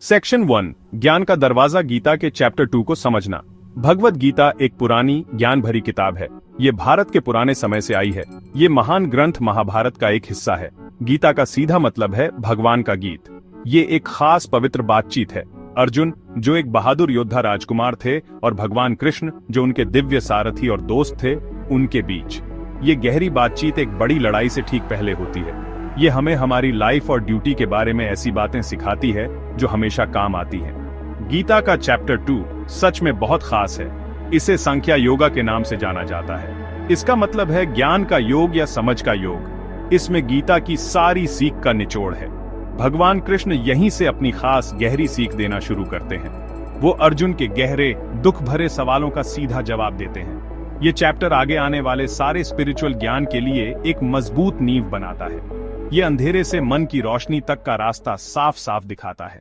Section 1 ज्ञान का दरवाजा गीता के चैप्टर 2 को समझना। भगवद गीता एक पुरानी ज्ञान भरी किताब है। ये भारत के पुराने समय से आई है। ये महान ग्रंथ महाभारत का एक हिस्सा है। गीता का सीधा मतलब है भगवान का गीत। ये एक खास पवित्र बातचीत है। अर्जुन जो एक बहादुर योद्धा राजकुमार थे और भगवान कृष्ण जो उनके दिव्य सारथी और दोस्त थे, उनके बीच ये गहरी बातचीत एक बड़ी लड़ाई से ठीक पहले होती है। ये हमें हमारी लाइफ और ड्यूटी के बारे में ऐसी बातें सिखाती है जो हमेशा काम आती हैं। गीता का चैप्टर 2 सच में बहुत खास है। इसे संख्या योगा के नाम से जाना जाता है। इसका मतलब है ज्ञान का योग या समझ का योग। इसमें गीता की सारी सीख का निचोड़ है। भगवान कृष्ण यहीं से अपनी खास गहरी सीख देना शुरू करते हैं। वो अर्जुन के गहरे दुख भरे सवालों का सीधा जवाब देते हैं। ये चैप्टर आगे आने वाले सारे स्पिरिचुअल ज्ञान के लिए एक मजबूत नींव बनाता है। ये अंधेरे से मन की रोशनी तक का रास्ता साफ साफ दिखाता है।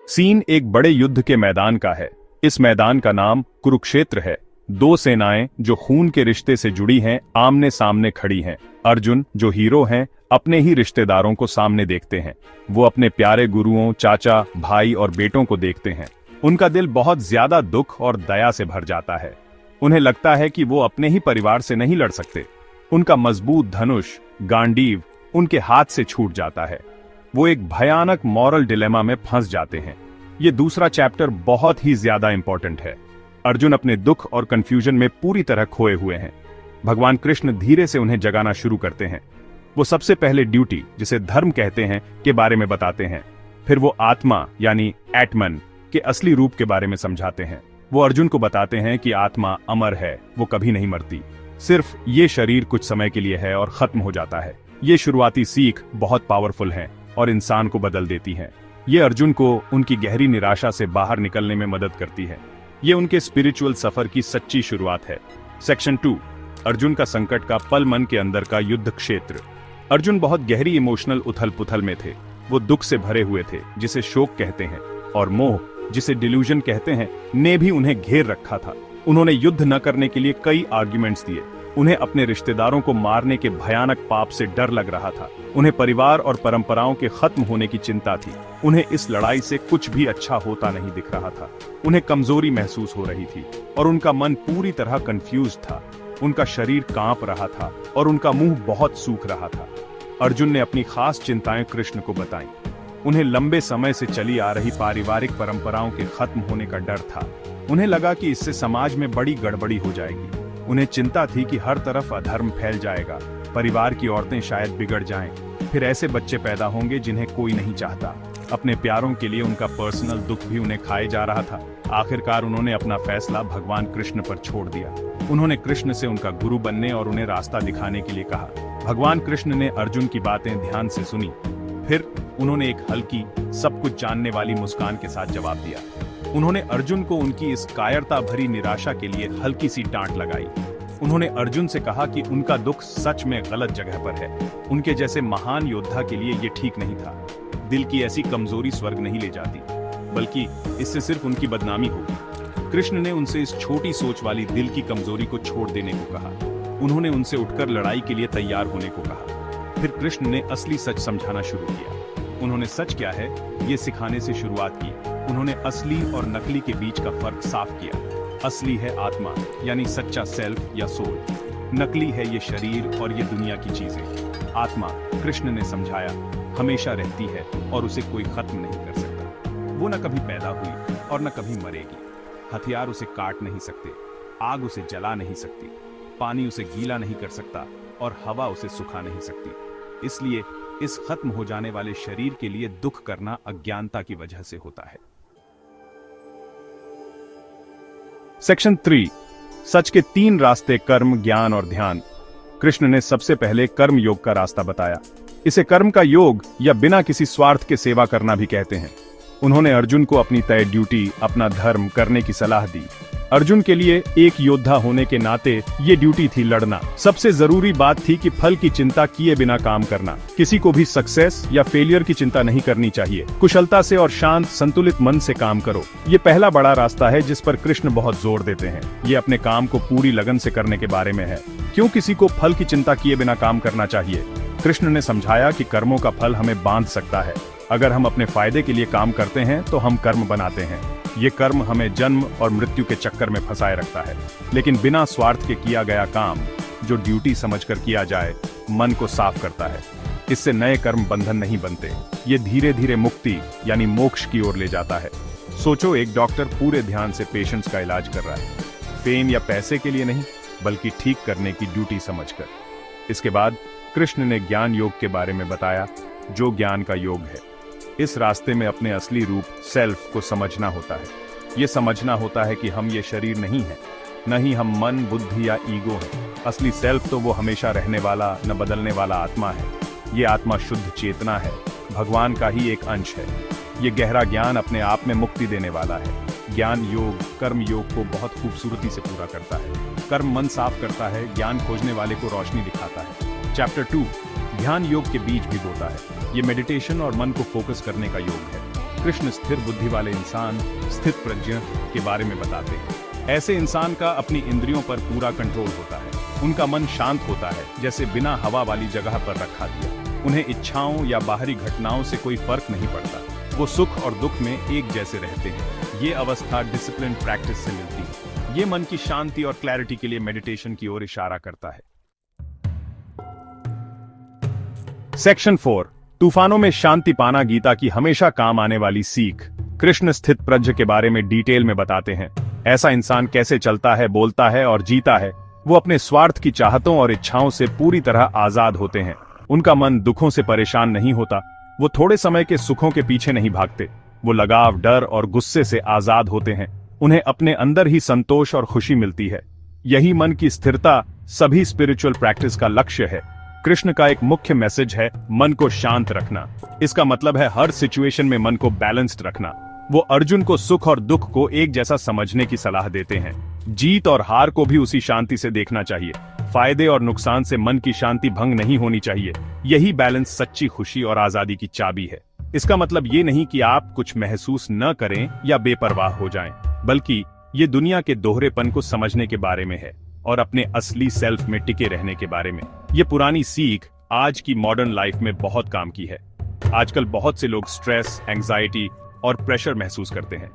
सीन एक बड़े युद्ध के मैदान का है। इस मैदान का नाम कुरुक्षेत्र है। दो सेनाएं जो खून के रिश्ते से जुड़ी हैं आमने सामने खड़ी हैं। अर्जुन जो हीरो हैं अपने ही रिश्तेदारों को सामने देखते हैं। वो अपने प्यारे गुरुओं, चाचा, भाई और बेटों को देखते हैं। उनका दिल बहुत ज्यादा दुख और दया से भर जाता है। उन्हें लगता है कि वो अपने ही परिवार से नहीं लड़ सकते। उनका मजबूत धनुष गांडीव उनके हाथ से छूट जाता है। वो एक भयानक मॉरल डिलेमा में फंस जाते हैं। ये दूसरा चैप्टर बहुत ही ज्यादा इंपॉर्टेंट है। अर्जुन अपने दुख और कंफ्यूजन में पूरी तरह खोए हुए हैं। भगवान कृष्ण धीरे से उन्हें जगाना शुरू करते हैं। वो सबसे पहले ड्यूटी, जिसे धर्म कहते हैं, के बारे में बताते हैं। फिर वो आत्मा यानी एटमन के असली रूप के बारे में समझाते हैं। वो अर्जुन को बताते हैं कि आत्मा अमर है, वो कभी नहीं मरती। सिर्फ ये शरीर कुछ समय के लिए है और खत्म हो जाता है। ये शुरुआती सीख बहुत पावरफुल है और इंसान को बदल देती है। ये अर्जुन को उनकी गहरी निराशा से बाहर निकलने में मदद करती है। ये उनके स्पिरिचुअल सफर की सच्ची शुरुआत है। सेक्शन 2 अर्जुन का संकट का पल मन के अंदर का युद्ध क्षेत्र। अर्जुन बहुत गहरी इमोशनल उथल पुथल में थे। वो दुख से भरे हुए थे, जिसे शोक कहते हैं, और मोह, जिसे डिल्यूजन कहते हैं, ने भी उन्हें घेर रखा था। उन्होंने युद्ध न करने के लिए कई आर्ग्यूमेंट्स दिए। उन्हें अपने रिश्तेदारों को मारने के भयानक पाप से डर लग रहा था। उन्हें परिवार और परंपराओं के खत्म होने की चिंता थी। उन्हें इस लड़ाई से कुछ भी अच्छा होता नहीं दिख रहा था। उन्हें कमजोरी महसूस हो रही थी और उनका मन पूरी तरह कंफ्यूज था। उनका शरीर कांप रहा था और उनका मुंह बहुत सूख रहा था। अर्जुन ने अपनी खास चिंताएं कृष्ण को बताई। उन्हें लंबे समय से चली आ रही पारिवारिक परंपराओं के खत्म होने का डर था। उन्हें लगा कि इससे समाज में बड़ी गड़बड़ी हो जाएगी। उन्हें चिंता थी कि हर तरफ अधर्म फैल जाएगा, परिवार की औरतें शायद बिगड़ जाएं, फिर ऐसे बच्चे पैदा होंगे जिन्हें कोई नहीं चाहता। अपने प्यारों के लिए उनका पर्सनल दुख भी उन्हें खाए जा रहा था। आखिरकार उन्होंने अपना फैसला भगवान कृष्ण पर छोड़ दिया। उन्होंने कृष्ण से उनका गुरु बनने और उन्हें रास्ता दिखाने के लिए कहा। भगवान कृष्ण ने अर्जुन की बातें ध्यान से सुनी। फिर उन्होंने एक हल्की, सब कुछ जानने वाली मुस्कान के साथ जवाब दिया। उन्होंने अर्जुन को उनकी इस कायरता भरी निराशा के लिए हल्की सी डांट लगाई। उन्होंने अर्जुन से कहा कि उनका दुख सच में गलत जगह पर है। उनके जैसे महान योद्धा के लिए ये ठीक नहीं था। दिल की ऐसी कमजोरी स्वर्ग नहीं ले जाती, बल्कि इससे सिर्फ उनकी बदनामी होगी। कृष्ण ने उनसे इस छोटी सोच वाली दिल की कमजोरी को छोड़ देने को कहा। उन्होंने उनसे उठकर लड़ाई के लिए तैयार होने को कहा। फिर कृष्ण ने असली सच समझाना शुरू किया। उन्होंने सच क्या है ये सिखाने से शुरुआत की। उन्होंने असली और नकली के बीच का फर्क साफ किया। असली है आत्मा यानी सच्चा सेल्फ या सोल। नकली है ये शरीर और ये दुनिया की चीजें। आत्मा, कृष्ण ने समझाया, हमेशा रहती है और उसे कोई खत्म नहीं कर सकता। वो न कभी पैदा हुई और न कभी मरेगी। हथियार उसे काट नहीं सकते, आग उसे जला नहीं सकती, पानी उसे गीला नहीं कर सकता और हवा उसे सुखा नहीं सकती। इसलिए इस खत्म हो जाने वाले शरीर के लिए दुख करना अज्ञानता की वजह से होता है। सेक्शन 3 सच के 3 रास्ते कर्म, ज्ञान और ध्यान। कृष्ण ने सबसे पहले कर्म योग का रास्ता बताया। इसे कर्म का योग या बिना किसी स्वार्थ के सेवा करना भी कहते हैं। उन्होंने अर्जुन को अपनी तय ड्यूटी, अपना धर्म करने की सलाह दी। अर्जुन के लिए एक योद्धा होने के नाते ये ड्यूटी थी लड़ना। सबसे जरूरी बात थी कि फल की चिंता किए बिना काम करना। किसी को भी सक्सेस या फेलियर की चिंता नहीं करनी चाहिए। कुशलता से और शांत संतुलित मन से काम करो। ये पहला बड़ा रास्ता है जिस पर कृष्ण बहुत जोर देते हैं। ये अपने काम को पूरी लगन से करने के बारे में है। क्यों किसी को फल की चिंता किए बिना काम करना चाहिए? कृष्ण ने समझाया कि कर्मों का फल हमें बांध सकता है। अगर हम अपने फायदे के लिए काम करते हैं तो हम कर्म बनाते हैं। ये कर्म हमें जन्म और मृत्यु के चक्कर में फंसाए रखता है। लेकिन बिना स्वार्थ के किया गया काम, जो ड्यूटी समझकर किया जाए, मन को साफ करता है। इससे नए कर्म बंधन नहीं बनते। ये धीरे धीरे मुक्ति यानी मोक्ष की ओर ले जाता है। सोचो, एक डॉक्टर पूरे ध्यान से पेशेंट्स का इलाज कर रहा है, फेम या पैसे के लिए नहीं, बल्कि ठीक करने की ड्यूटी समझकर। इसके बाद कृष्ण ने ज्ञान योग के बारे में बताया, जो ज्ञान का योग है। इस रास्ते में अपने असली रूप सेल्फ को समझना होता है। ये समझना होता है कि हम ये शरीर नहीं है, न ही हम मन, बुद्धि या ईगो है। असली सेल्फ तो वो हमेशा रहने वाला, न बदलने वाला आत्मा है। ये आत्मा शुद्ध चेतना है, भगवान का ही एक अंश है। ये गहरा ज्ञान अपने आप में मुक्ति देने वाला है। ज्ञान योग कर्म योग को बहुत खूबसूरती से पूरा करता है। कर्म मन साफ करता है, ज्ञान खोजने वाले को रोशनी दिखाता है। चैप्टर 2 ध्यान योग के बीज भिगोता है। ये मेडिटेशन और मन को फोकस करने का योग है। कृष्ण स्थिर बुद्धि वाले इंसान, स्थित प्रज्ञ के बारे में बताते हैं। ऐसे इंसान का अपनी इंद्रियों पर पूरा कंट्रोल होता है। उनका मन शांत होता है, जैसे बिना हवा वाली जगह पर रखा दिया। उन्हें इच्छाओं या बाहरी घटनाओं से कोई फर्क नहीं पड़ता। वो सुख और दुख में एक जैसे रहते हैं। ये अवस्था डिसिप्लिन प्रैक्टिस से मिलती है। ये मन की शांति और क्लैरिटी के लिए मेडिटेशन की ओर इशारा करता है। सेक्शन 4 तूफानों में शांति पाना, गीता की हमेशा काम आने वाली सीख। कृष्ण स्थित प्रज्ञ के बारे में डिटेल में बताते हैं। ऐसा इंसान कैसे चलता है, बोलता है और जीता है। वो अपने स्वार्थ की चाहतों और इच्छाओं से पूरी तरह आजाद होते हैं। उनका मन दुखों से परेशान नहीं होता। वो थोड़े समय के सुखों के पीछे नहीं भागते। वो लगाव, डर और गुस्से से आजाद होते हैं। उन्हें अपने अंदर ही संतोष और खुशी मिलती है। यही मन की स्थिरता सभी स्पिरिचुअल प्रैक्टिस का लक्ष्य है। कृष्ण का एक मुख्य मैसेज है मन को शांत रखना। इसका मतलब है हर सिचुएशन में मन को बैलेंस्ड रखना। वो अर्जुन को सुख और दुख को एक जैसा समझने की सलाह देते हैं। जीत और हार को भी उसी शांति से देखना चाहिए। फायदे और नुकसान से मन की शांति भंग नहीं होनी चाहिए। यही बैलेंस सच्ची खुशी और आजादी की चाबी है। इसका मतलब ये नहीं कि आप कुछ महसूस न करें या बेपरवाह हो जाएं, बल्कि ये दुनिया के दोहरेपन को समझने के बारे में है और अपने असली सेल्फ में टिके रहने के बारे में। ये पुरानी सीख आज की मॉडर्न लाइफ में बहुत काम की है। आजकल बहुत से लोग स्ट्रेस, एंजाइटी और प्रेशर महसूस करते हैं।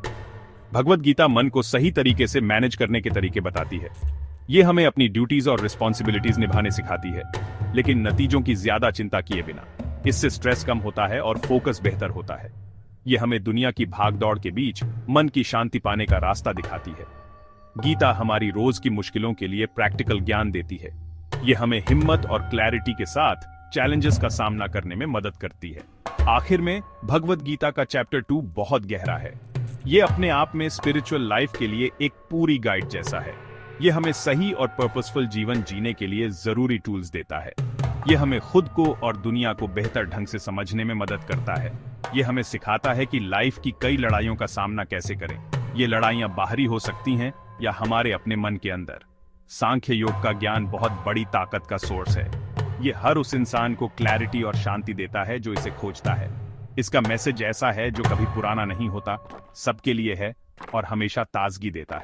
भगवत गीता मन को सही तरीके से मैनेज करने के तरीके बताती है। ये हमें अपनी ड्यूटीज और रिस्पॉन्सिबिलिटीज निभाने सिखाती है, लेकिन नतीजों की ज्यादा चिंता किए बिना। इससे स्ट्रेस कम होता है और फोकस बेहतर होता है। ये हमें दुनिया की भागदौड़ के बीच मन की शांति पाने का रास्ता दिखाती है। गीता हमारी रोज की मुश्किलों के लिए प्रैक्टिकल ज्ञान देती है। ये हमें हिम्मत और क्लैरिटी के साथ चैलेंजेस का सामना करने में मदद करती है। आखिर में भगवत गीता का चैप्टर 2 बहुत गहरा है। ये अपने आप में स्पिरिचुअल लाइफ के लिए एक पूरी गाइड जैसा है। ये हमें सही और पर्पसफुल जीवन जीने के लिए जरूरी टूल्स देता है। ये हमें खुद को और दुनिया को बेहतर ढंग से समझने में मदद करता है। ये हमें सिखाता है कि लाइफ की कई लड़ाइयों का सामना कैसे करें। ये लड़ाइयां बाहरी हो सकती हैं या हमारे अपने मन के अंदर। सांख्य योग का ज्ञान बहुत बड़ी ताकत का सोर्स है। ये हर उस इंसान को क्लैरिटी और शांति देता है जो इसे खोजता है। इसका मैसेज ऐसा है जो कभी पुराना नहीं होता, सबके लिए है और हमेशा ताजगी देता